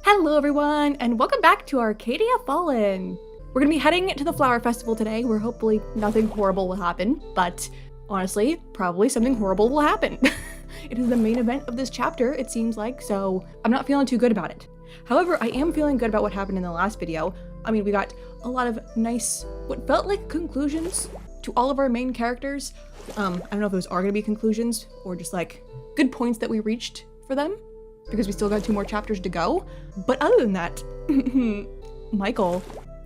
Hello everyone, and welcome back to Arcadia Fallen! We're gonna be heading to the Flower Festival today, where hopefully nothing horrible will happen, but honestly, probably something horrible will happen. It is the main event of this chapter, it seems like, so I'm not feeling too good about it. However, I am feeling good about what happened in the last video. I mean, we got a lot of nice, what felt like conclusions to all of our main characters. I don't know if those are gonna be conclusions, or just like good points that we reached for them, because we still got 2 more chapters to go. But other than that, Michael,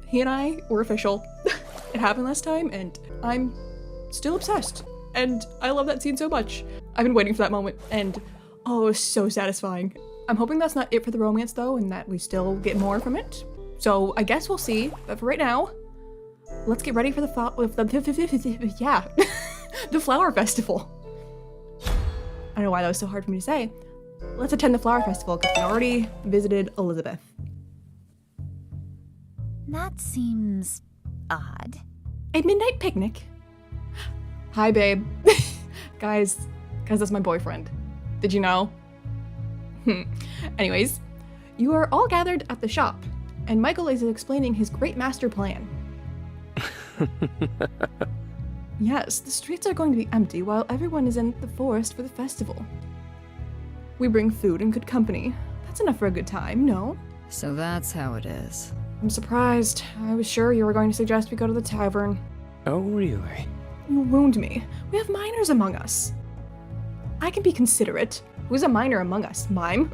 he and I were official. It happened last time, and I'm still obsessed. And I love that scene so much. I've been waiting for that moment, and oh, it was so satisfying. I'm hoping that's not it for the romance though, and that we still get more from it. So I guess we'll see, but for right now, let's get ready for the the Flower Festival. I don't know why that was so hard for me to say. Let's attend the Flower Festival, because we already visited Elizabeth. That seems odd. A midnight picnic? Hi, babe. Guys, that's my boyfriend. Did you know? Anyways, you are all gathered at the shop, and Michael is explaining his great master plan. Yes, the streets are going to be empty while everyone is in the forest for the festival. We bring food and good company. That's enough for a good time, no? So that's how it is. I'm surprised. I was sure you were going to suggest we go to the tavern. Oh, really? You wound me. We have minors among us. I can be considerate. Who's a minor among us, mime?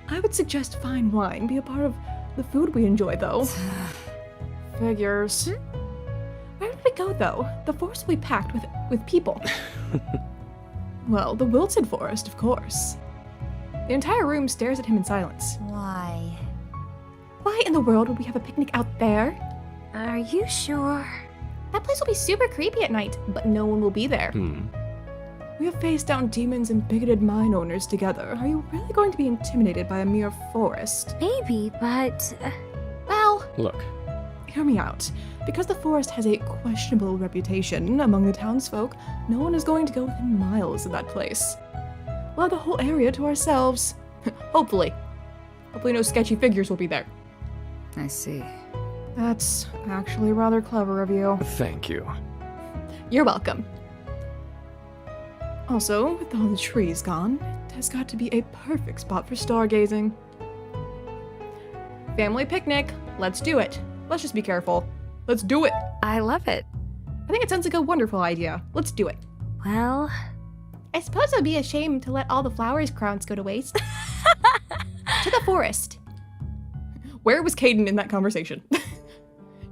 I would suggest fine wine be a part of the food we enjoy, though. Figures. Where would we go, though? The forest will be packed with people. Well, the wilted forest, of course. The entire room stares at him in silence. Why? Why in the world would we have a picnic out there? Are you sure? That place will be super creepy at night, but no one will be there. We have faced down demons and bigoted mine owners together. Are you really going to be intimidated by a mere forest? Maybe, but... Well, Look, hear me out. Because the forest has a questionable reputation among the townsfolk, no one is going to go within miles of that place. We'll have the whole area to ourselves. Hopefully. Hopefully no sketchy figures will be there. I see. That's actually rather clever of you. thank you. You're welcome. Also, with all the trees gone, it has got to be a perfect spot for stargazing. Family picnic. Let's do it. Let's just be careful. Let's do it. I love it. I think it sounds like a wonderful idea. Let's do it. Well... I suppose it would be a shame to let all the flowers crowns go to waste. To the forest. Where was Caden in that conversation?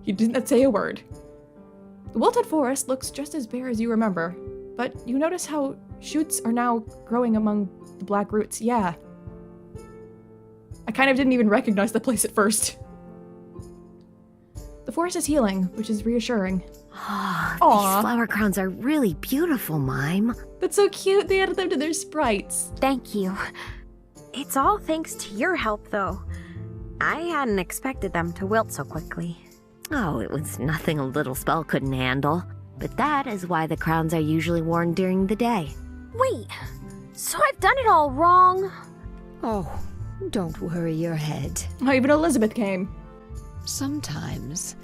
He didn't say a word. The wilted forest looks just as bare as you remember, but you notice how shoots are now growing among the black roots. Yeah. I kind of didn't even recognize the place at first. The forest is healing, which is reassuring. Oh, Aw. these flower crowns are really beautiful, Mime. That's so cute, they added them to their sprites. Thank you. It's all thanks to your help, though. I hadn't expected them to wilt so quickly. Oh, it was nothing a little spell couldn't handle. But that is why the crowns are usually worn during the day. Wait, so I've done it all wrong? Oh, don't worry your head. Oh, even Elizabeth came. Sometimes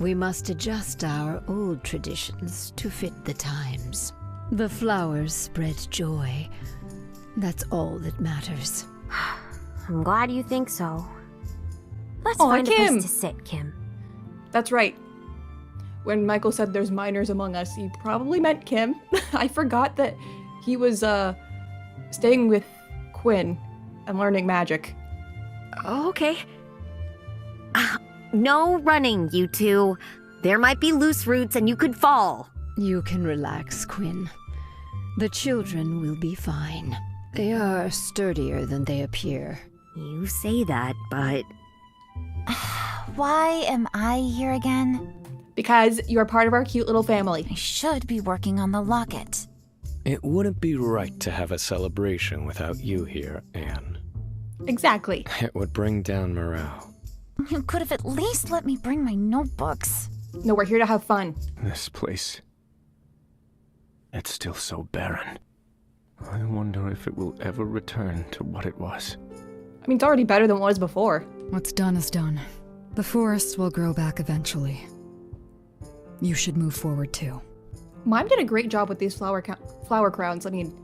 we must adjust our old traditions to fit the times. The flowers spread joy. That's all that matters. I'm glad you think so. Let's Aw, find a Kim. place to sit, Kim. That's right. When Michael said there's minors among us, he probably meant Kim. I forgot that he was, staying with Quinn and learning magic. Okay. No running, you two. There might be loose roots and you could fall. You can relax, Quinn. The children will be fine. They are sturdier than they appear. You say that, but... Why am I here again? Because you're part of our cute little family. I should be working on the locket. It wouldn't be right to have a celebration without you here, Anne. Exactly. It would bring down morale. You could have at least let me bring my notebooks. No, we're here to have fun. This place... it's still so barren. I wonder if it will ever return to what it was. I mean, it's already better than what was before. What's done is done. The forests will grow back eventually. You should move forward too. Mime did a great job with these flower crowns. I mean,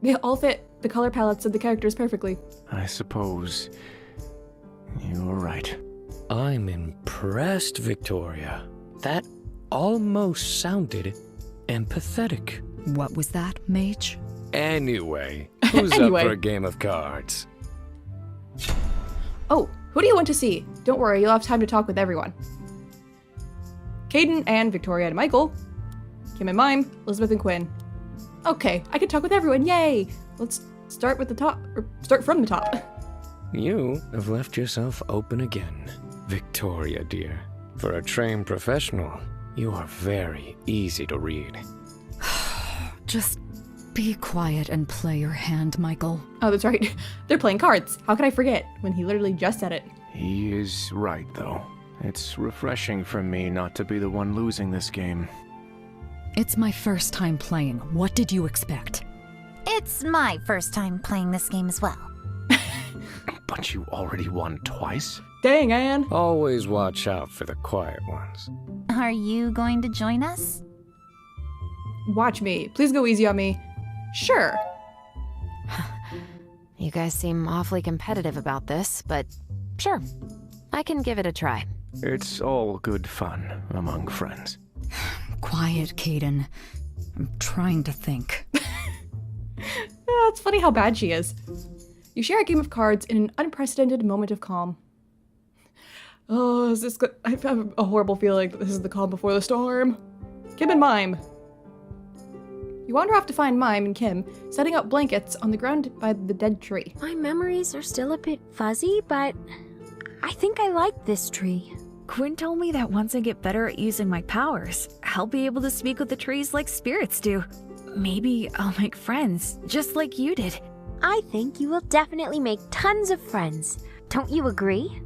they all fit the color palettes of the characters perfectly. I suppose you're right. I'm impressed, Victoria. That almost sounded empathetic. What was that, mage? Anyway, who's Anyway. up for a game of cards? Oh, who do you want to see? Don't worry, you'll have time to talk with everyone. Caden and Victoria and Michael. Kim and Mime, Elizabeth and Quinn. Okay, I can talk with everyone, yay! Let's start with the top, or start from the top. You have left yourself open again, Victoria, dear. For a trained professional, you are very easy to read. Just be quiet and play your hand, Michael. Oh, that's right. They're playing cards. How could I forget when he literally just said it? He is right, though. It's refreshing for me not to be the one losing this game. It's my first time playing. What did you expect? It's my first time playing this game as well. But you already won twice? Dang, Anne. Always watch out for the quiet ones. Are you going to join us? Watch me. Please go easy on me. Sure. You guys seem awfully competitive about this, but sure, I can give it a try. It's all good fun among friends. Quiet, Caden. I'm trying to think. It's funny how bad she is. You share a game of cards in an unprecedented moment of calm. Oh, is this good? I have a horrible feeling that this is the calm before the storm. Kim and Mime. You wander off to find Mime and Kim setting up blankets on the ground by the dead tree. My memories are still a bit fuzzy, but I think I like this tree. Quinn told me that once I get better at using my powers, I'll be able to speak with the trees like spirits do. Maybe I'll make friends, just like you did. I think you will definitely make tons of friends. Don't you agree?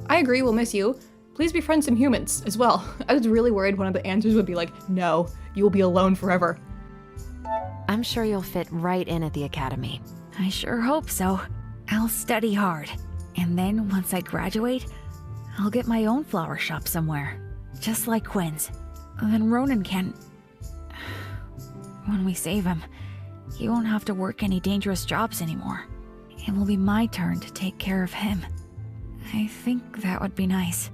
I agree, we'll miss you. Please befriend some humans as well. I was really worried one of the answers would be like, no, you will be alone forever. I'm sure you'll fit right in at the academy. I sure hope so. I'll study hard. And then once I graduate, I'll get my own flower shop somewhere. Just like Quinn's. Then Ronan can... When we save him, he won't have to work any dangerous jobs anymore. It will be my turn to take care of him. I think that would be nice.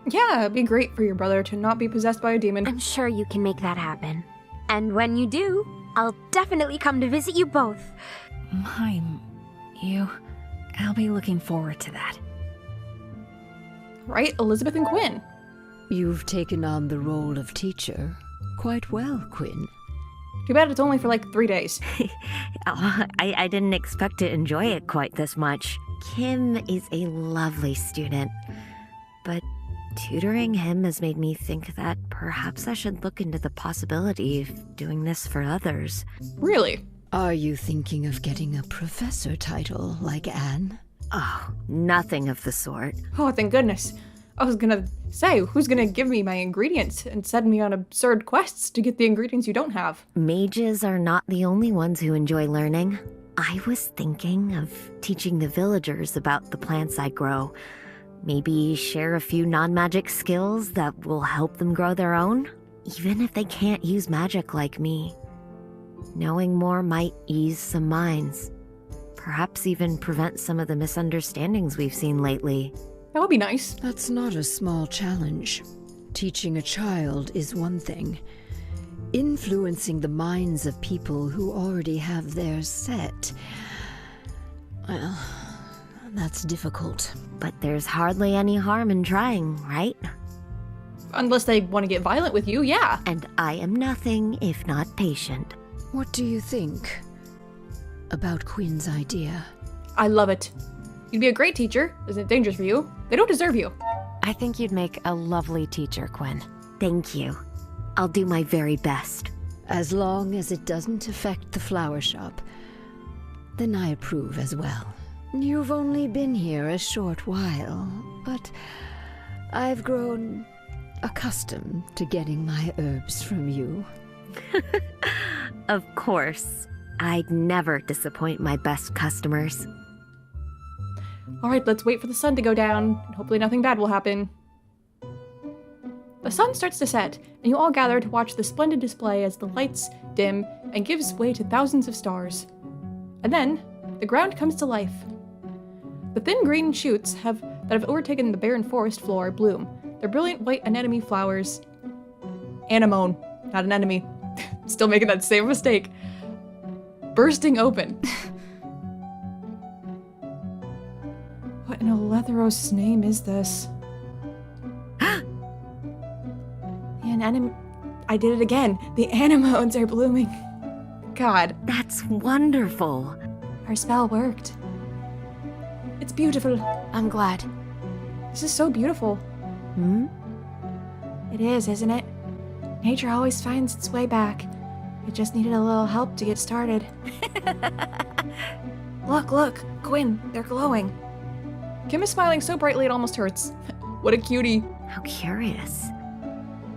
Yeah, it'd be great for your brother to not be possessed by a demon. I'm sure you can make that happen. And when you do, I'll definitely come to visit you both. I'll be looking forward to that. Right, Elizabeth and Quinn? You've taken on the role of teacher quite well, Quinn. Too bad it's only for like 3 days. I didn't expect to enjoy it quite this much. Kim is a lovely student, but tutoring him has made me think that perhaps I should look into the possibility of doing this for others. Really? Are you thinking of getting a professor title like Anne? Oh, nothing of the sort. Oh, thank goodness. I was gonna say, who's gonna give me my ingredients and send me on absurd quests to get the ingredients you don't have? Mages are not the only ones who enjoy learning. I was thinking of teaching the villagers about the plants I grow. Maybe share a few non-magic skills that will help them grow their own, even if they can't use magic like me. Knowing more might ease some minds. Perhaps even prevent some of the misunderstandings we've seen lately. That would be nice. That's not a small challenge. Teaching a child is one thing. Influencing the minds of people who already have theirs set, well, that's difficult. But there's hardly any harm in trying, right? Unless they want to get violent with you, yeah. And I am nothing if not patient. What do you think about Quinn's idea? I love it. You'd be a great teacher. Isn't it dangerous for you? They don't deserve you. I think you'd make a lovely teacher, Quinn. Thank you. I'll do my very best. As long as it doesn't affect the flower shop, then I approve as well. You've only been here a short while, but I've grown accustomed to getting my herbs from you. Of course. I'd never disappoint my best customers. Alright, let's wait for the sun to go down, and hopefully nothing bad will happen. The sun starts to set, and you all gather to watch the splendid display as the lights dim and gives way to thousands of stars. And then, the ground comes to life. The thin green shoots that have overtaken the barren forest floor bloom. Their brilliant white anemone flowers. Anemone, not an enemy. Still making that same mistake. Bursting open. What in Alethros' name is this? I did it again. The anemones are blooming. God. That's wonderful. Our spell worked. It's beautiful. I'm glad. This is so beautiful. Hmm? It is, isn't it? Nature always finds its way back. It just needed a little help to get started. Look, Quinn, they're glowing. Kim is smiling so brightly it almost hurts. What a cutie. How curious.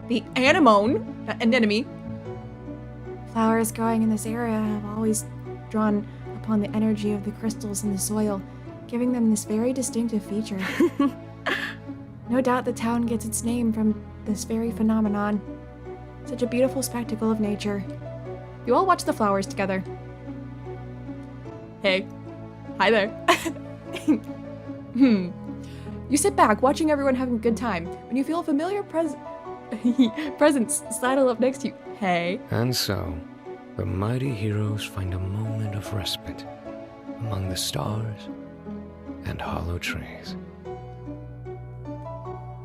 The anemone, anemone. Flowers growing in this area have always drawn upon the energy of the crystals in the soil, giving them this very distinctive feature. No doubt the town gets its name from this very phenomenon. Such a beautiful spectacle of nature. You all watch the flowers together. Hey. Hi there. You sit back, watching everyone having a good time, when you feel a familiar presence sidle up next to you. Hey. And so, the mighty heroes find a moment of respite among the stars and hollow trees.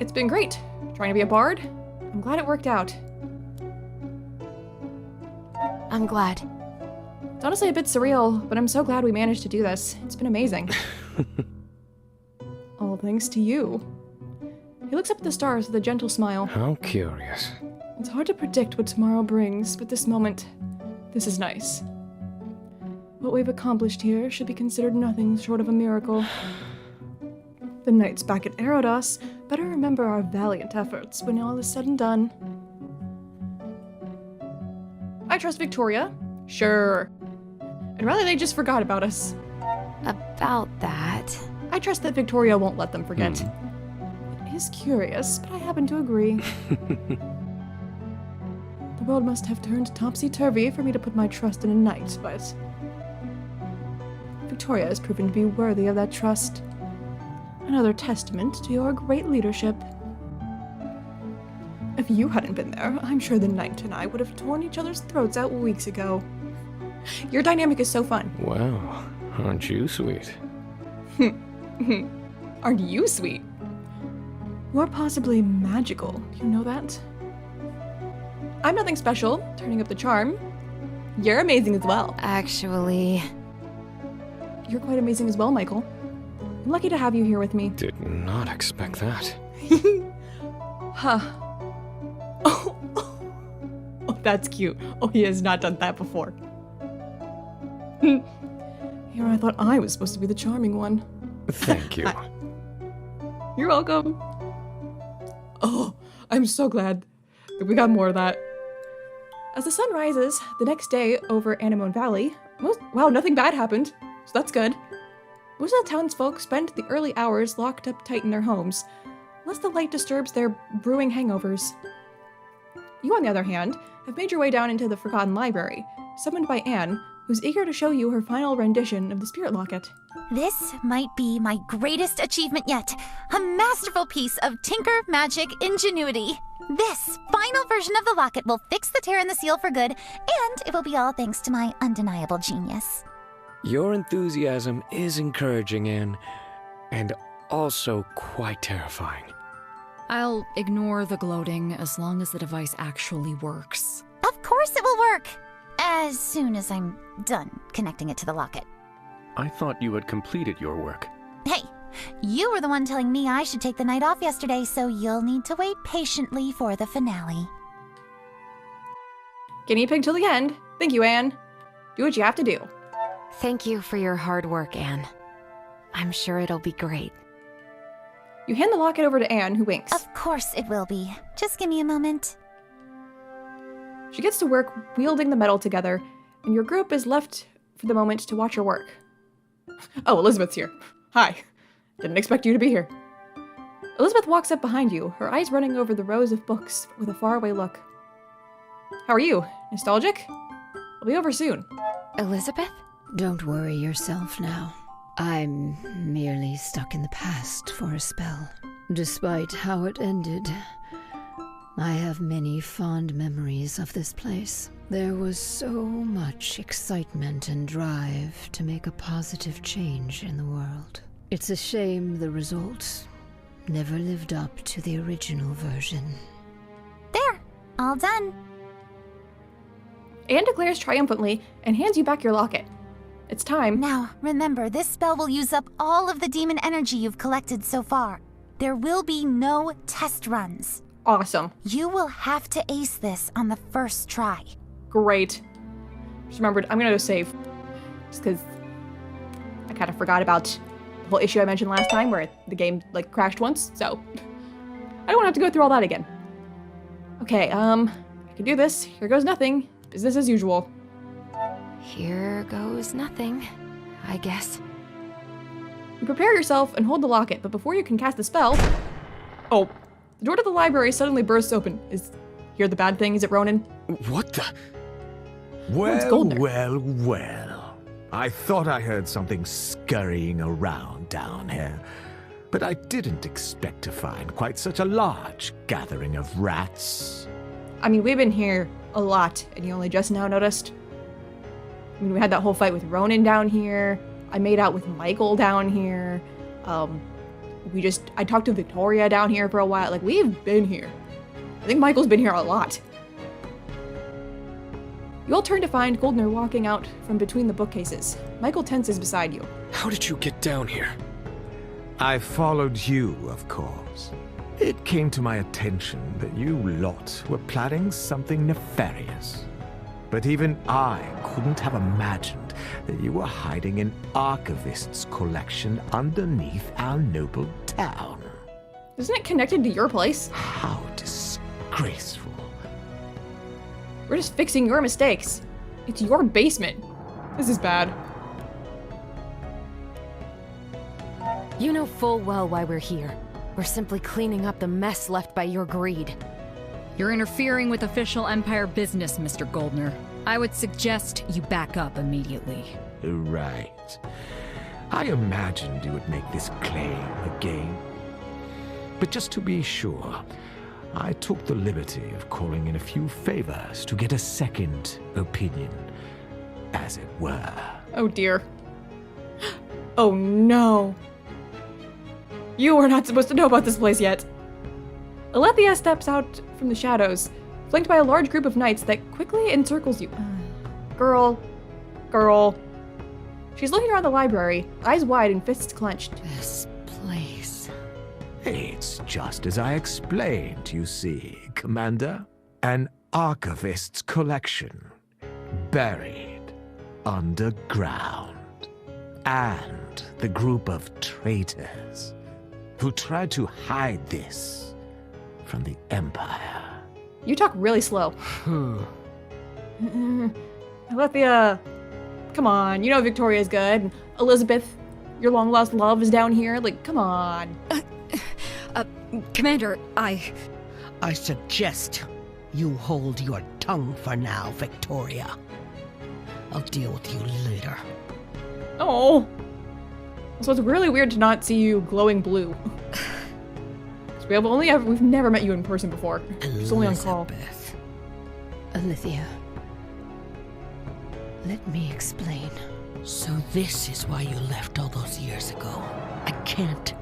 It's been great, trying to be a bard. I'm glad it worked out. I'm glad. It's honestly a bit surreal, but I'm so glad we managed to do this. It's been amazing. All thanks to you. He looks up at the stars with a gentle smile. How curious. It's hard to predict what tomorrow brings, but this moment, this is nice. What we've accomplished here should be considered nothing short of a miracle. The knights back at Erodos better remember our valiant efforts when all is said and done. I trust Victoria. Sure. I'd rather they just forgot about us. About that. I trust that Victoria won't let them forget. It is curious, but I happen to agree. The world must have turned topsy-turvy for me to put my trust in a knight, but Victoria has proven to be worthy of that trust. Another testament to your great leadership. If you hadn't been there, I'm sure the knight and I would have torn each other's throats out weeks ago. Your dynamic is so fun. Wow, aren't you sweet? Aren't you sweet? You're possibly magical, you know that? I'm nothing special, turning up the charm. You're amazing as well. Actually... You're quite amazing as well, Michael. I'm lucky to have you here with me. Did not expect that. Huh. Oh, that's cute. Oh, he has not done that before. Here I thought I was supposed to be the charming one. Thank you. You're welcome. Oh, I'm so glad that we got more of that. As the sun rises the next day over Anemone Valley, wow, nothing bad happened, so that's good. Most of the townsfolk spend the early hours locked up tight in their homes, unless the light disturbs their brewing hangovers. You, on the other hand, have made your way down into the Forgotten Library, summoned by Anne, who's eager to show you her final rendition of the Spirit Locket. This might be my greatest achievement yet. A masterful piece of tinker magic ingenuity. This final version of the locket will fix the tear in the seal for good, and it will be all thanks to my undeniable genius. Your enthusiasm is encouraging, Anne, and also quite terrifying. I'll ignore the gloating as long as the device actually works. Of course it will work! As soon as I'm done connecting it to the locket. I thought you had completed your work. Hey, you were the one telling me I should take the night off yesterday, so you'll need to wait patiently for the finale. Guinea pig till the end. Thank you, Anne. Do what you have to do. Thank you for your hard work, Anne. I'm sure it'll be great. You hand the locket over to Anne, who winks. Of course it will be. Just give me a moment. She gets to work wielding the metal together, and your group is left for the moment to watch her work. Oh, Elizabeth's here. Hi. Didn't expect you to be here. Elizabeth walks up behind you, her eyes running over the rows of books with a faraway look. How are you? Nostalgic? I'll be over soon. Elizabeth? Don't worry yourself now. I'm merely stuck in the past for a spell. Despite how it ended, I have many fond memories of this place. There was so much excitement and drive to make a positive change in the world. It's a shame the results never lived up to the original version. There, all done. Anne declares triumphantly and hands you back your locket. It's time. Now, remember, this spell will use up all of the demon energy you've collected so far. There will be no test runs. Awesome. You will have to ace this on the first try. Great. Just remembered, I'm gonna go save. Just because I kind of forgot about the whole issue I mentioned last time where the game, like, crashed once, so I don't want to have to go through all that again. Okay, I can do this. Here goes nothing. Business as usual. Here goes nothing, I guess. You prepare yourself and hold the locket, but before you can cast the spell... Oh, the door to the library suddenly bursts open. Is here the bad thing? Is it Ronan? What the? it's Well, Goldner. well. I thought I heard something scurrying around down here, but I didn't expect to find quite such a large gathering of rats. I mean, we've been here a lot, and you only just now noticed? I mean, we had that whole fight with Ronan down here. I made out with Michael down here. I talked to Victoria down here for a while. Like, we've been here. I think Michael's been here a lot. You all turn to find Goldner walking out from between the bookcases. Michael tenses beside you. How did you get down here? I followed you, of course. It came to my attention that you lot were planning something nefarious. But even I couldn't have imagined that you were hiding an archivist's collection underneath our noble town. Isn't it connected to your place? How disgraceful. We're just fixing your mistakes. It's your basement. This is bad. You know full well why we're here. We're simply cleaning up the mess left by your greed. You're interfering with official Empire business, Mr. Goldner. I would suggest you back up immediately. Right. I imagined you would make this claim again. But just to be sure, I took the liberty of calling in a few favors to get a second opinion, as it were. Oh dear. Oh no. You were not supposed to know about this place yet. Alethea steps out from the shadows, flanked by a large group of knights that quickly encircles you. Girl. She's looking around the library, eyes wide and fists clenched. This place. It's just as I explained, you see, Commander. An archivist's collection, buried underground. And the group of traitors who tried to hide this from the Empire. You talk really slow. Alethea, come on, you know Victoria's good. And Elizabeth, your long-lost love is down here. Like, come on. Commander, I suggest you hold your tongue for now, Victoria. I'll deal with you later. Oh. So it's really weird to not see you glowing blue. We've never met you in person before. Just only on call. Elizabeth. Alethea, let me explain. So this is why you left all those years ago. I can't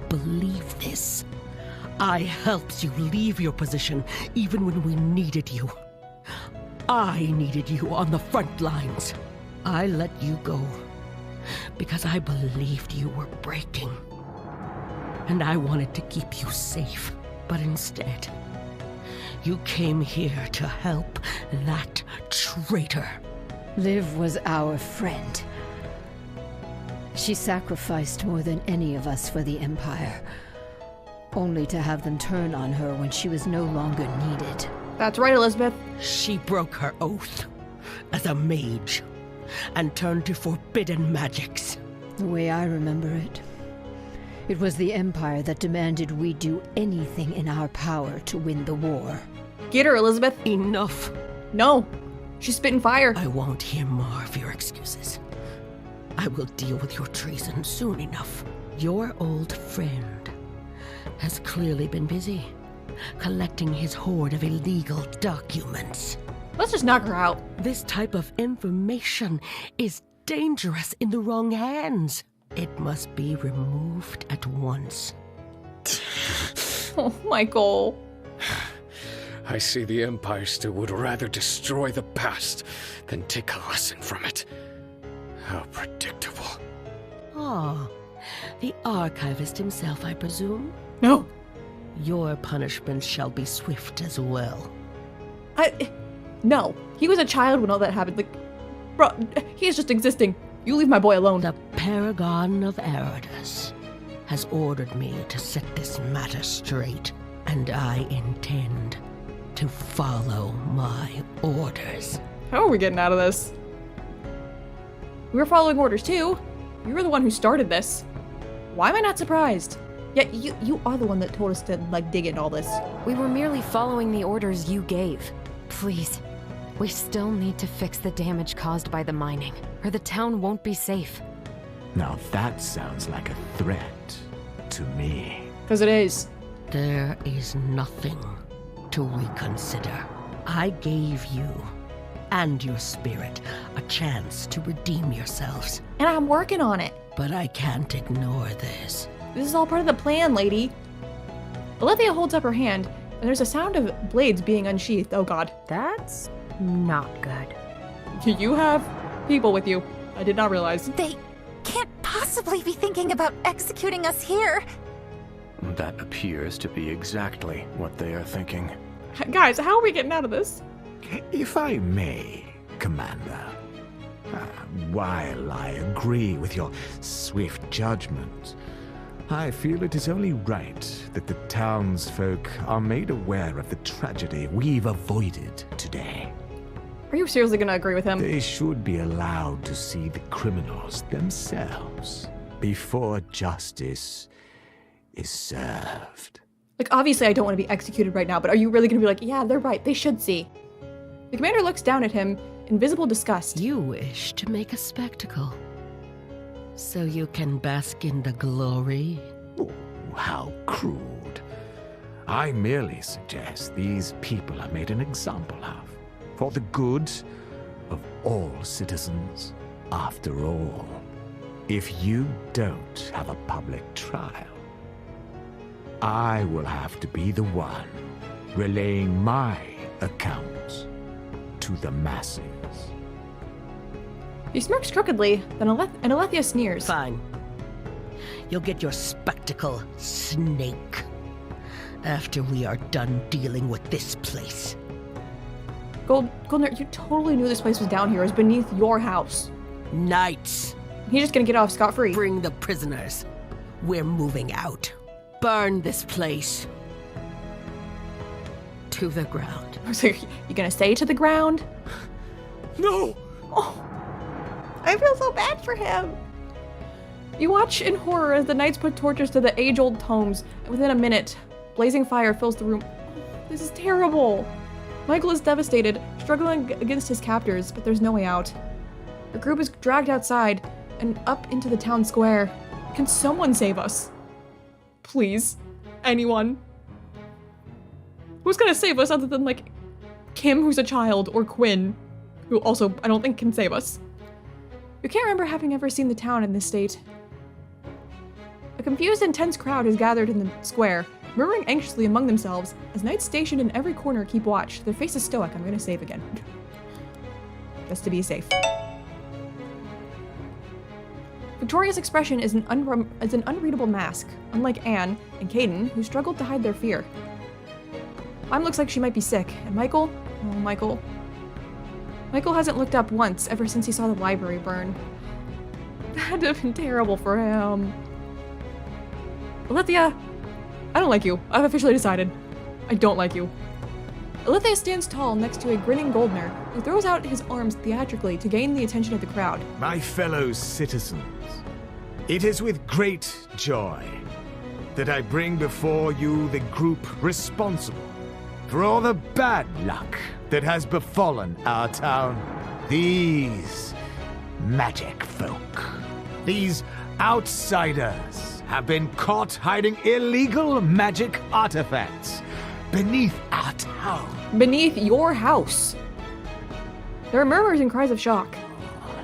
believe this. I helped you leave your position even when we needed you. I needed you on the front lines. I let you go because I believed you were breaking. And I wanted to keep you safe, but instead, you came here to help that traitor. Liv was our friend. She sacrificed more than any of us for the Empire, only to have them turn on her when she was no longer needed. That's right, Elizabeth. She broke her oath as a mage and turned to forbidden magics. The way I remember it, It was the Empire that demanded we do anything in our power to win the war. Get her, Elizabeth. Enough. No. She's spitting fire. I won't hear more of your excuses. I will deal with your treason soon enough. Your old friend has clearly been busy collecting his hoard of illegal documents. Let's just knock her out. This type of information is dangerous in the wrong hands. It must be removed at once. Oh, Michael. I see the Empire still would rather destroy the past than take a lesson from it. How predictable. Ah, the archivist himself, I presume? No. Your punishment shall be swift as well. No. He was a child when all that happened. Like, bro, he is just existing. You leave my boy alone. The Paragon of Eridus has ordered me to set this matter straight, and I intend to follow my orders. How are we getting out of this? We were following orders too. You were the one who started this. Why am I not surprised? Yeah, you are the one that told us to, like, dig into all this. We were merely following the orders you gave. Please, we still need to fix the damage caused by the mining, or the town won't be safe. Now that sounds like a threat to me. Because it is. There is nothing to reconsider. I gave you and your spirit a chance to redeem yourselves. And I'm working on it. But I can't ignore this. This is all part of the plan, lady. Alethea holds up her hand, and there's a sound of blades being unsheathed. Oh god. That's not good. You have people with you. I did not realize. They can't possibly be thinking about executing us here. That appears to be exactly what they are thinking. Guys, how are we getting out of this? If I may, Commander, while I agree with your swift judgment, I feel it is only right that the townsfolk are made aware of the tragedy we've avoided today. Are you seriously gonna agree with him? They should be allowed to see the criminals themselves before justice is served. Like, obviously I don't want to be executed right now, but are you really gonna be like, yeah, they're right, they should see? The commander looks down at him in visible disgust. You wish to make a spectacle, so you can bask in the glory? Oh, how crude. I merely suggest these people are made an example of, for the good of all citizens. After all, if you don't have a public trial, I will have to be the one relaying my accounts to the masses. He smirks crookedly, then and Alethea sneers. Fine. You'll get your spectacle, snake, after we are done dealing with this place. Goldner, you totally knew this place was down here. It was beneath your house. Knights! He's just gonna get off scot-free. Bring the prisoners. We're moving out. Burn this place to the ground. So you gonna say to the ground? No! Oh, I feel so bad for him. You watch in horror as the knights put torches to the age-old tomes. Within a minute, blazing fire fills the room. This is terrible. Michael is devastated, struggling against his captors, but there's no way out. The group is dragged outside and up into the town square. Can someone save us? Please. Anyone. Who's gonna save us other than, like, Kim, who's a child, or Quinn, who also I don't think can save us? You can't remember having ever seen the town in this state. A confused and tense crowd has gathered in the square, murmuring anxiously among themselves as knights stationed in every corner keep watch. Their faces stoic. I'm gonna save again. Just to be safe. Victoria's expression is an unreadable mask, unlike Anne and Caden, who struggled to hide their fear. Mom looks like she might be sick, and Michael? Oh, Michael. Michael hasn't looked up once ever since he saw the library burn. That had to have been terrible for him. Alethea, I don't like you. I've officially decided. I don't like you. Alethea stands tall next to a grinning Goldner, who throws out his arms theatrically to gain the attention of the crowd. My fellow citizens, it is with great joy that I bring before you the group responsible for all the bad luck that has befallen our town. These magic folk, these outsiders, have been caught hiding illegal magic artifacts beneath our town. Beneath your house. There are murmurs and cries of shock.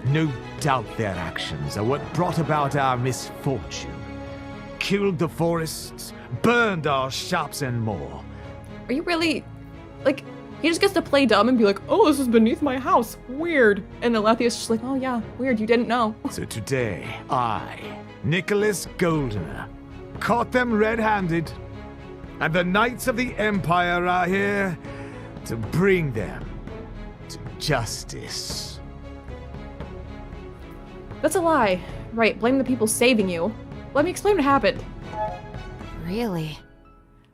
No doubt their actions are what brought about our misfortune. Killed the forests, burned our shops and more. Are you really... Like, he just gets to play dumb and be like, oh, this is beneath my house. Weird. And Alethea's just like, oh yeah, weird, you didn't know. So today, I, Nicholas Goldener, caught them red-handed. And the Knights of the Empire are here to bring them to justice. That's a lie. Right, blame the people saving you. Let me explain what happened. Really?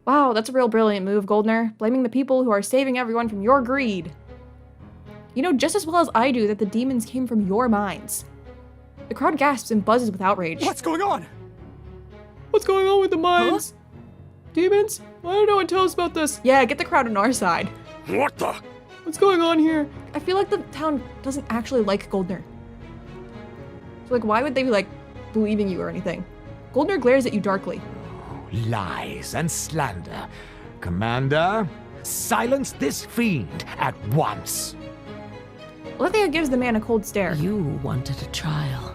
Wow, that's a real brilliant move, Goldner. Blaming the people who are saving everyone from your greed. You know just as well as I do that the demons came from your minds. The crowd gasps and buzzes with outrage. What's going on? What's going on with the mines? Huh? Demons? Why don't no one tell us about this? Yeah, get the crowd on our side. What the? What's going on here? I feel like the town doesn't actually like Goldner. So like, why would they be like believing you or anything? Goldner glares at you darkly. Lies and slander. Commander, silence this fiend at once. Alethea gives the man a cold stare. You wanted a trial.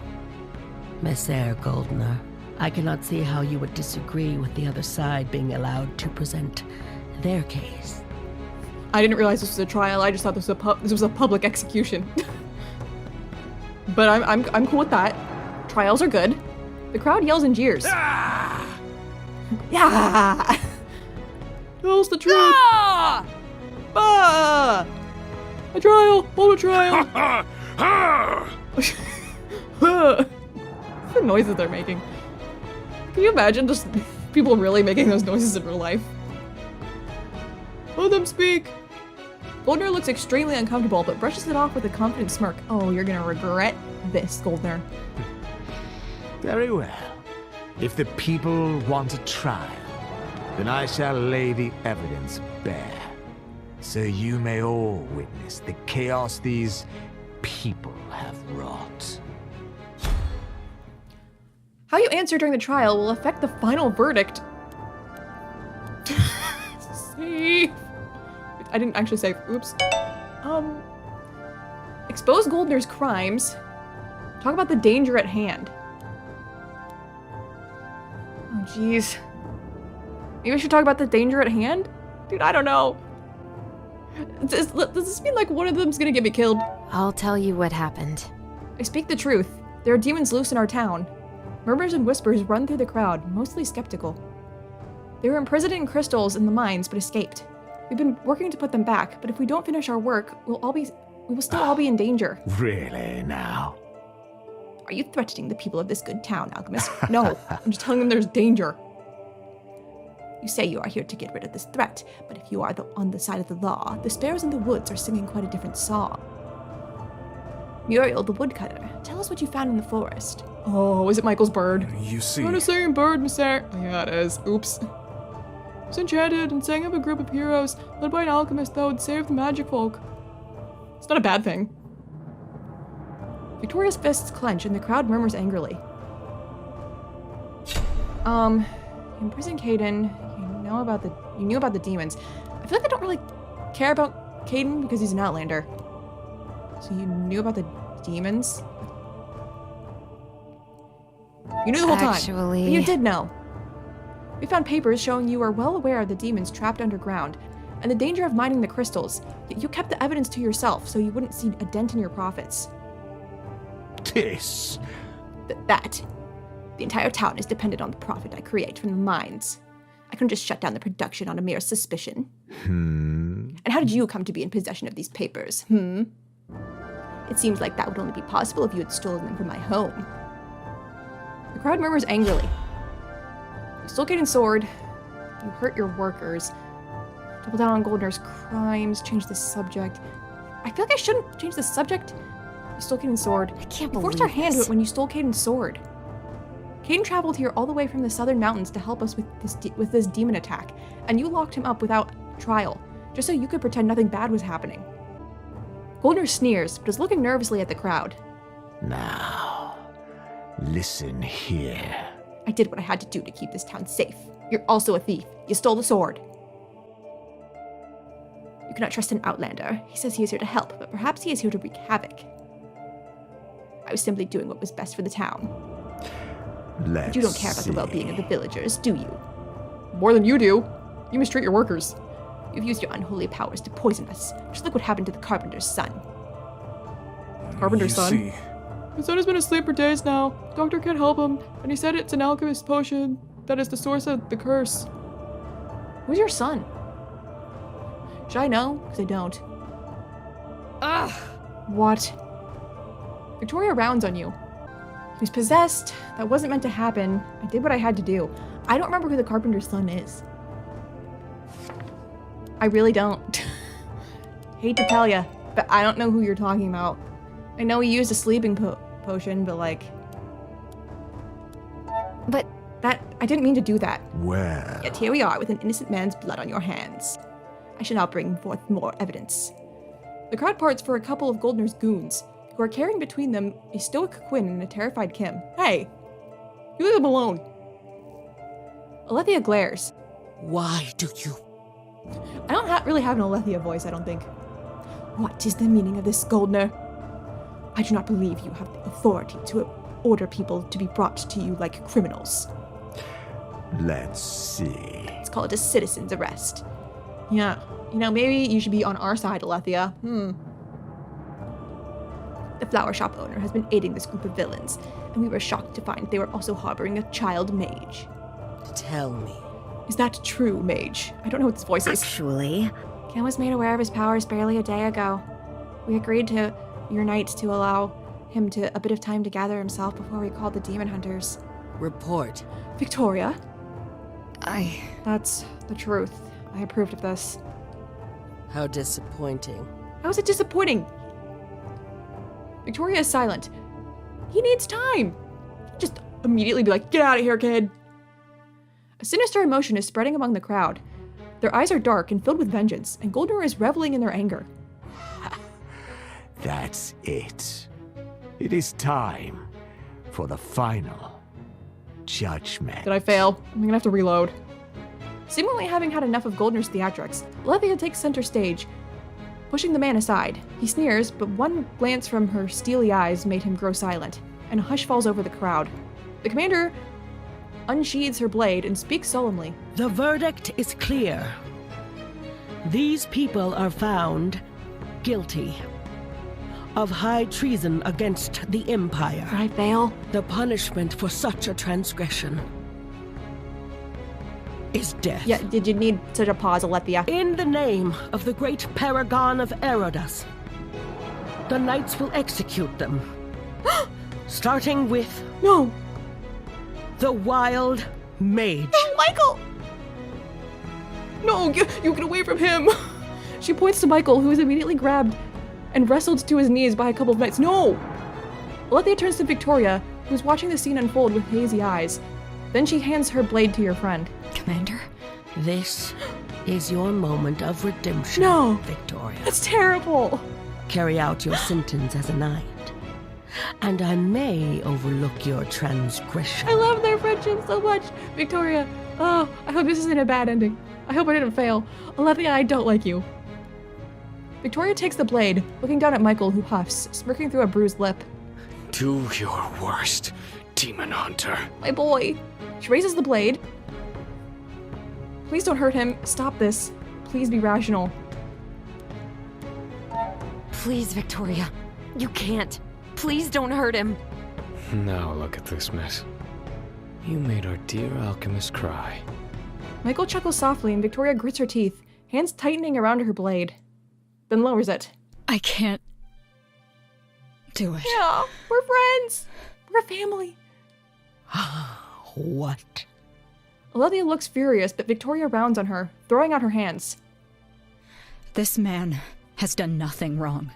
Messer Goldner, I cannot see how you would disagree with the other side being allowed to present their case. I didn't realize this was a trial. I just thought this was a public execution. But I'm cool with that. Trials are good. The crowd yells and jeers. Ah! Yeah! Tell us the truth! Ah! Ah! A trial! Hold a trial! What's the noises they're making? Can you imagine just people really making those noises in real life? Let them speak! Goldner looks extremely uncomfortable, but brushes it off with a confident smirk. Oh, you're gonna regret this, Goldner. Very well. If the people want a trial, then I shall lay the evidence bare, so you may all witness the chaos these people have wrought. How you answer during the trial will affect the final verdict. See? I didn't actually say, oops. Expose Goldner's crimes. Talk about the danger at hand. Oh, jeez. Maybe we should talk about the danger at hand? Dude, I don't know. Does this mean like one of them's gonna get me killed? I'll tell you what happened. I speak the truth. There are demons loose in our town. Murmurs and whispers run through the crowd, mostly skeptical. They were imprisoned in crystals in the mines, but escaped. We've been working to put them back, but if we don't finish our work, we will still all be in danger. Really now? Are you threatening the people of this good town, Alchemist? No, I'm just telling them there's danger. You say you are here to get rid of this threat, but if you are on the side of the law, the sparrows in the woods are singing quite a different song. Muriel, the woodcutter, tell us what you found in the forest. Oh, is it Michael's bird? You see... Not a singing bird, Mister. Oh, yeah, it is. Oops. It was enchanted and sang up a group of heroes, led by an alchemist that would save the magic folk. It's not a bad thing. Victoria's fists clench and the crowd murmurs angrily. Imprison Caden. You knew about the demons. I feel like I don't really care about Caden because he's an outlander. So you knew about the demons? You knew the whole time. Actually... But you did know. We found papers showing you were well aware of the demons trapped underground and the danger of mining the crystals, yet you kept the evidence to yourself so you wouldn't see a dent in your profits. This? That. The entire town is dependent on the profit I create from the mines. I couldn't just shut down the production on a mere suspicion. And how did you come to be in possession of these papers? It seems like that would only be possible if you had stolen them from my home. The crowd murmurs angrily. You stole Caden's sword. You hurt your workers. Double down on Goldner's crimes. Change the subject. I feel like I shouldn't change the subject. You stole Caden's sword. I can't You believe forced our hand to this. it when you stole Caden's sword. Cain traveled here all the way from the southern mountains to help us with this demon attack, and you locked him up without trial, just so you could pretend nothing bad was happening. Goldner sneers, but is looking nervously at the crowd. Now, listen here. I did what I had to do to keep this town safe. You're also a thief. You stole the sword. You cannot trust an outlander. He says he is here to help, but perhaps he is here to wreak havoc. I was simply doing what was best for the town. But you don't care about the well-being of the villagers, do you? More than you do. You mistreat your workers. You've used your unholy powers to poison us. Just look what happened to the carpenter's son. Carpenter's son? His son has been asleep for days now. Doctor can't help him, and he said it's an alchemist potion that is the source of the curse. Who's your son? Should I know? Because I don't. Ugh! What? Victoria rounds on you. He was possessed. That wasn't meant to happen. I did what I had to do. I don't remember who the carpenter's son is. I really don't. Hate to tell ya, but I don't know who you're talking about. I know he used a sleeping potion, but like... But that... I didn't mean to do that. Well... Yet here we are with an innocent man's blood on your hands. I shall now bring forth more evidence. The crowd parts for a couple of Goldner's goons, who are carrying between them a stoic Quinn and a terrified Kim. Hey! You leave them alone! Alethea glares. Why do you? I don't really have an Alethea voice, I don't think. What is the meaning of this, Goldner? I do not believe you have the authority to order people to be brought to you like criminals. Let's see. Let's call it a citizen's arrest. Yeah, you know, maybe you should be on our side, Alethea. The flower shop owner has been aiding this group of villains, and we were shocked to find they were also harboring a child mage. Tell me. Is that true, mage? I don't know what this voice is. Actually, Ken was made aware of his powers barely a day ago. We agreed to unite to allow him a bit of time to gather himself before we called the demon hunters. Report. Victoria? That's the truth. I approved of this. How disappointing. How is it disappointing? Victoria is silent. He needs time. Just immediately be like, get out of here, kid. A sinister emotion is spreading among the crowd. Their eyes are dark and filled with vengeance, and Goldner is reveling in their anger. That's it. It is time for the final judgment. Did I fail? I'm gonna have to reload. Seemingly having had enough of Goldner's theatrics, Alethea takes center stage, pushing the man aside. He sneers, but one glance from her steely eyes made him grow silent, and a hush falls over the crowd. The commander unsheathes her blade and speaks solemnly. The verdict is clear. These people are found guilty of high treason against the Empire. Did I fail? The punishment for such a transgression is death. Yeah, did you need such a pause, Alethea? In the name of the great paragon of Erodus, the knights will execute them. Starting with... No! The Wild Mage. No, Michael! No, you get away from him! She points to Michael, who is immediately grabbed and wrestled to his knees by a couple of knights. No! Alethea turns to Victoria, who is watching the scene unfold with hazy eyes. Then she hands her blade to your friend. Commander? This is your moment of redemption, No! Victoria. That's terrible! Carry out your sentence as a knight, and I may overlook your transgression. I love their friendship so much! Victoria, oh, I hope this isn't a bad ending. I hope I didn't fail. Alethea, I don't like you. Victoria takes the blade, looking down at Michael, who huffs, smirking through a bruised lip. Do your worst, demon hunter. My boy. She raises the blade. Please don't hurt him. Stop this. Please be rational. Please, Victoria. You can't. Please don't hurt him. Now look at this mess. You made our dear alchemist cry. Michael chuckles softly and Victoria grits her teeth, hands tightening around her blade, then lowers it. I can't do it. Yeah, we're friends. We're a family. What? Alethea looks furious, but Victoria rounds on her, throwing out her hands. This man has done nothing wrong.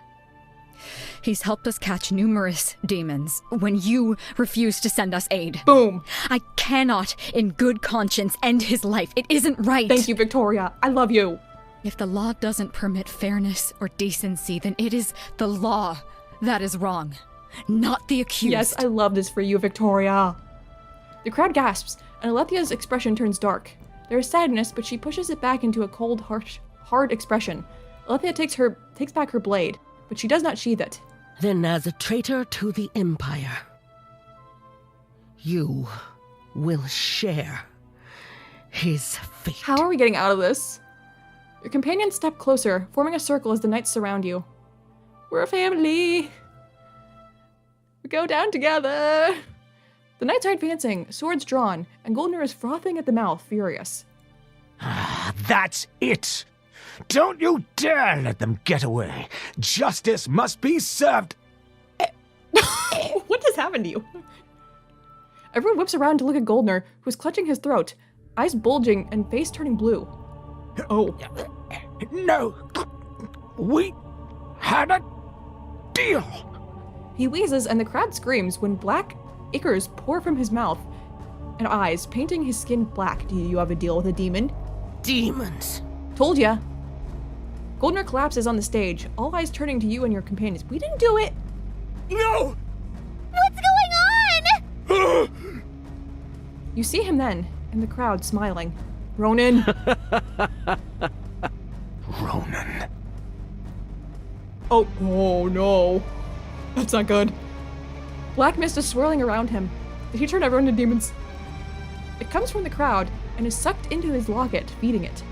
He's helped us catch numerous demons when you refuse to send us aid. Boom. I cannot, in good conscience, end his life. It isn't right. Thank you, Victoria. I love you. If the law doesn't permit fairness or decency, then it is the law that is wrong, not the accused. Yes, I love this for you, Victoria. The crowd gasps, and Alethia's expression turns dark. There is sadness, but she pushes it back into a cold, harsh, hard expression. Alethia takes back her blade, but she does not sheath it. Then as a traitor to the Empire, you will share his fate. How are we getting out of this? Your companions step closer, forming a circle as the knights surround you. We're a family. We go down together. The knights are advancing, swords drawn, and Goldner is frothing at the mouth, furious. Ah, that's it! Don't you dare let them get away! Justice must be served! What just happened to you? Everyone whips around to look at Goldner, who is clutching his throat, eyes bulging and face turning blue. Oh. No! We had a deal! He wheezes and the crowd screams when black ichors pour from his mouth and eyes, painting his skin black. Do you have a deal with a demon? Demons! Told ya. Goldner collapses on the stage, all eyes turning to you and your companions. We didn't do it! No! What's going on? You see him then, in the crowd, smiling. Ronan. Ronan. Oh no. That's not good. Black mist is swirling around him. Did he turn everyone to demons? It comes from the crowd and is sucked into his locket, feeding it.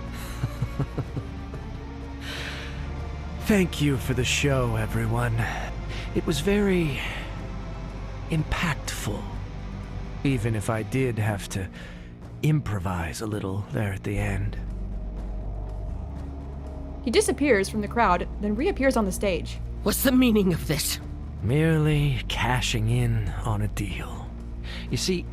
Thank you for the show, everyone. It was very impactful. Even if I did have to improvise a little there at the end. He disappears from the crowd, then reappears on the stage. What's the meaning of this? Merely cashing in on a deal. You see,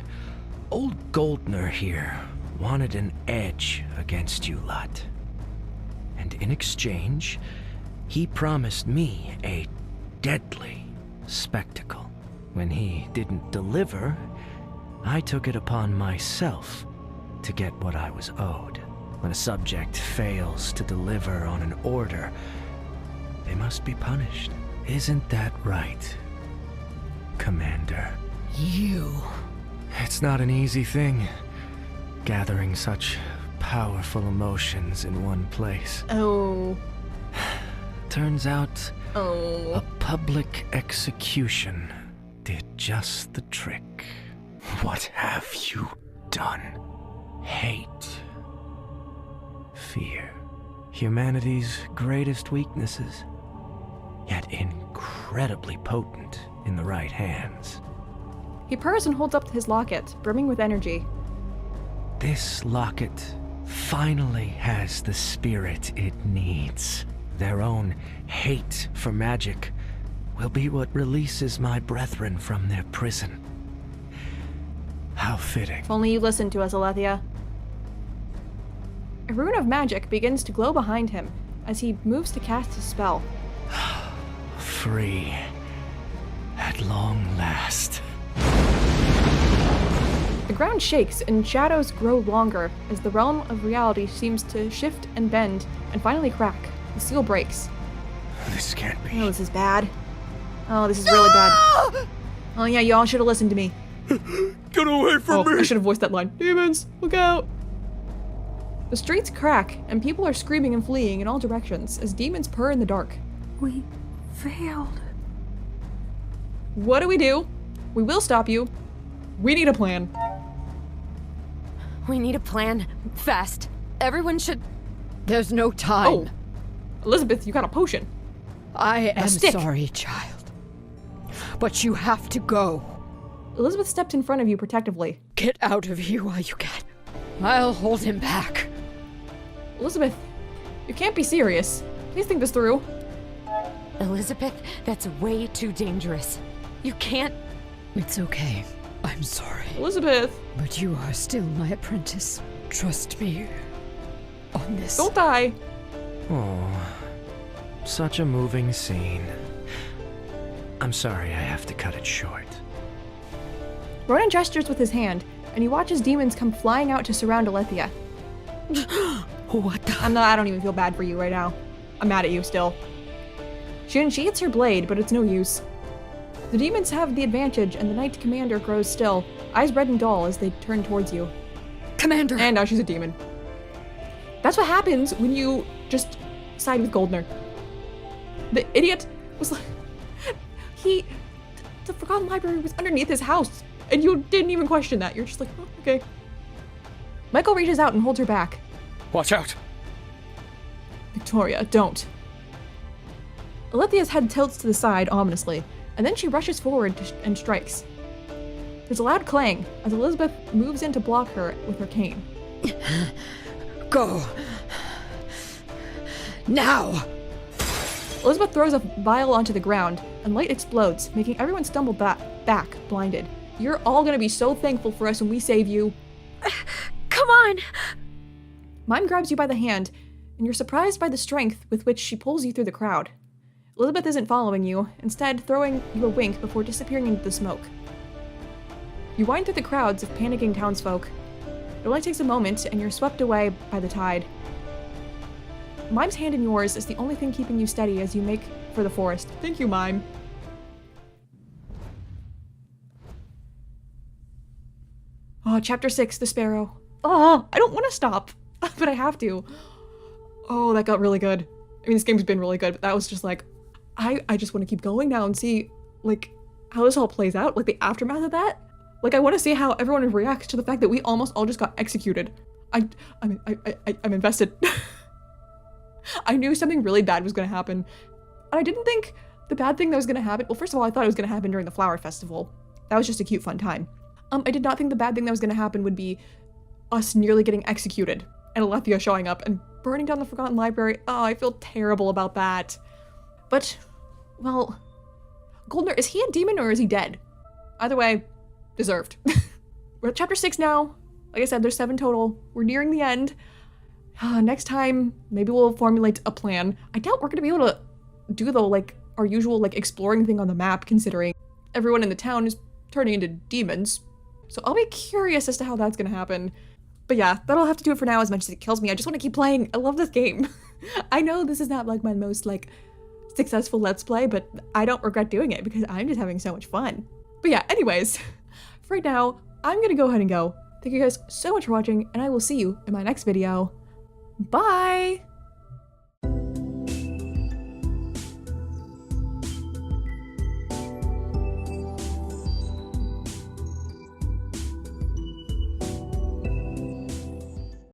old Goldner here wanted an edge against you lot. And in exchange, he promised me a deadly spectacle. When he didn't deliver, I took it upon myself to get what I was owed. When a subject fails to deliver on an order, they must be punished. Isn't that right, Commander? You... It's not an easy thing, gathering such powerful emotions in one place. Oh. Turns out, oh, a public execution did just the trick. What have you done? Hate. Fear. Humanity's greatest weaknesses, yet incredibly potent in the right hands. He purrs and holds up his locket, brimming with energy. This locket finally has the spirit it needs. Their own hate for magic will be what releases my brethren from their prison. How fitting. If only you listened to us, Alethia. A rune of magic begins to glow behind him as he moves to cast his spell. Free. At long last. The ground shakes and shadows grow longer as the realm of reality seems to shift and bend and finally crack. The seal breaks. This can't be. Oh, this is bad. Oh, this is really bad. Oh yeah, y'all should have listened to me. Get away from me! I should have voiced that line. Demons, look out! The streets crack, and people are screaming and fleeing in all directions as demons purr in the dark. We failed. What do? We will stop you. We need a plan. We need a plan. Fast. Everyone should... There's no time. Oh. Elizabeth, you got a potion. I am stick. sorry, child. But you have to go. Elizabeth steps in front of you protectively. Get out of here while you can. I'll hold him back. Elizabeth, you can't be serious. Please think this through. Elizabeth, that's way too dangerous. You can't... It's okay. I'm sorry. Elizabeth! But you are still my apprentice. Trust me on this. Don't die! Oh, such a moving scene. I'm sorry, I have to cut it short. Ronan gestures with his hand, and you watch as demons come flying out to surround Alethea. What the? I don't even feel bad for you right now. I'm mad at you still. She unsheathes her blade, but it's no use. The demons have the advantage, and the Knight Commander grows still, eyes red and dull as they turn towards you. Commander! And now she's a demon. That's what happens when you just side with Goldner. The idiot was like... The Forgotten Library was underneath his house, and you didn't even question that. You're just like, oh, okay. Michael reaches out and holds her back. Watch out! Victoria, don't. Alethea's head tilts to the side ominously, and then she rushes forward and strikes. There's a loud clang as Elizabeth moves in to block her with her cane. Go. Now! Elizabeth throws a vial onto the ground, and light explodes, making everyone stumble back, blinded. You're all gonna be so thankful for us when we save you. Come on! Mime grabs you by the hand, and you're surprised by the strength with which she pulls you through the crowd. Elizabeth isn't following you, instead throwing you a wink before disappearing into the smoke. You wind through the crowds of panicking townsfolk. It only takes a moment, and you're swept away by the tide. Mime's hand in yours is the only thing keeping you steady as you make for the forest. Thank you, Mime. Oh, Chapter 6, The Sparrow. Oh, I don't want to stop, but I have to. Oh, that got really good. I mean, this game's been really good, but that was just like, I just want to keep going now and see, like, how this all plays out, like the aftermath of that. Like, I want to see how everyone reacts to the fact that we almost all just got executed. I'm invested. I knew something really bad was going to happen. And I didn't think the bad thing that was going to happen, well, first of all, I thought it was going to happen during the Flower Festival. That was just a cute, fun time. I did not think the bad thing that was going to happen would be us nearly getting executed and Alethea showing up and burning down the Forgotten Library. Oh, I feel terrible about that. But, well, Goldner, is he a demon or is he dead? Either way, deserved. We're at Chapter 6 now. Like I said, there's 7 total. We're nearing the end. Next time, maybe we'll formulate a plan. I doubt we're gonna be able to do the, like, our usual, like, exploring thing on the map, considering everyone in the town is turning into demons. So I'll be curious as to how that's gonna happen. But yeah, that'll have to do it for now as much as it kills me. I just want to keep playing. I love this game. I know this is not, like, my most, like, successful Let's Play, but I don't regret doing it because I'm just having so much fun. But yeah, anyways, for right now, I'm gonna go ahead and go. Thank you guys so much for watching, and I will see you in my next video. Bye!